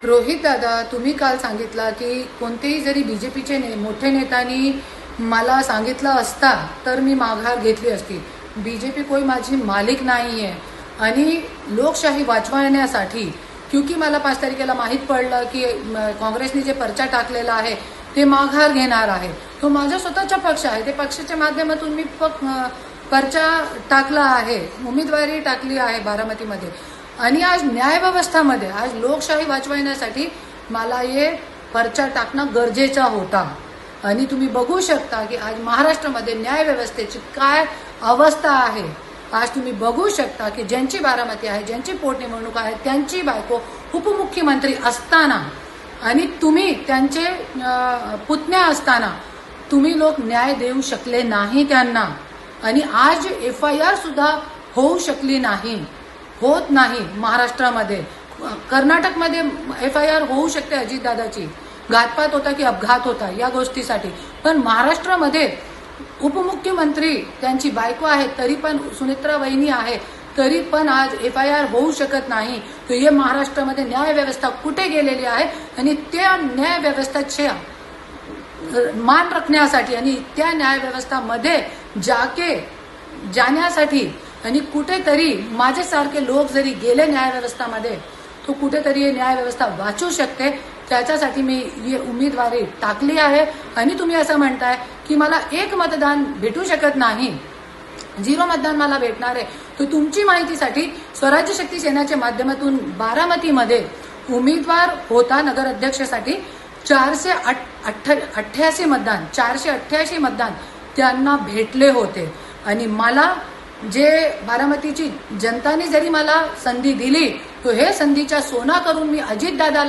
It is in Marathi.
रोहित दादा, तुम्ही काल सांगितला की कोणतेही जरी बीजेपीचे मोठे नेत्यांनी मला सांगितलं असता तर मी माघार घेतली असती. बीजेपी कोई माझी मालिक नाही आहे आणि लोकशाही वाचवण्यासाठी क्योंकि मला 5 तारखेला माहीत पडलं की काँग्रेसने जे पर्चा टाकलेला आहे ते माघार घेणार आहे. तो माझा स्वतःचा पक्ष आहे. ते पक्षाच्या माध्यमातून मी पर्चा टाकला आहे, उमेदवारी टाकली आहे बारामतीमध्ये. आणि आज न्यायव्यवस्थामध्ये आज लोकशाही वाचवण्यासाठी मला हे पर्चा टाकणं गरजेचा होता. आणि तुम्ही बघू शकता की आज महाराष्ट्रामध्ये न्यायव्यवस्थेची काय अवस्था आहे. आज तुम्ही बघू शकता की ज्यांची बारामती आहे, ज्यांची पोटनिवडणूक आहे, त्यांची बायको उपमुख्यमंत्री असताना आणि तुम्ही त्यांचे पुतण्या असताना तुम्ही लोक न्याय देऊ शकले नाही त्यांना. आणि आज FIR सुद्धा होऊ शकली नाही, होत नाही. महाराष्ट्रामध्ये कर्नाटकमध्ये FIR होऊ शकते अजितदादाची, घातपात होता की अपघात होता या गोष्टीसाठी, पण महाराष्ट्रामध्ये उपमुख्यमंत्री त्यांची बायको आहे, तरी पण सुनेत्रा वहिनी आहे, तरी पण आज FIR होऊ शकत नाही. तर हे महाराष्ट्रामध्ये न्यायव्यवस्था कुठे गेलेली आहे आणि त्या न्यायव्यवस्थेचे मान राखण्यासाठी आणि त्या न्यायव्यवस्थामध्ये जाण्यासाठी आणि कुठेतरी माझ्यासारखे लोक जरी गेले न्यायव्यवस्थामध्ये तो कुठेतरी हे न्यायव्यवस्था वाचू शकते. त्याच्यासाठी मी ही उमेदवारी टाकली आहे. आणि तुम्ही असं म्हणताय की मला एक मतदान भेटू शकत नाही, 0 मतदान मला भेटणार आहे. तर तुमची माहितीसाठी स्वराज्य शक्ती सेनेच्या माध्यमातून बारामतीमध्ये उमेदवार होता नगर अध्यक्षासाठी 488 मतदान त्यांना भेटले होते. आणि मला जे बारामतीची जनताने जरी मला संधी दिली तो हे संधीचा सोना करून मी अजितदादाला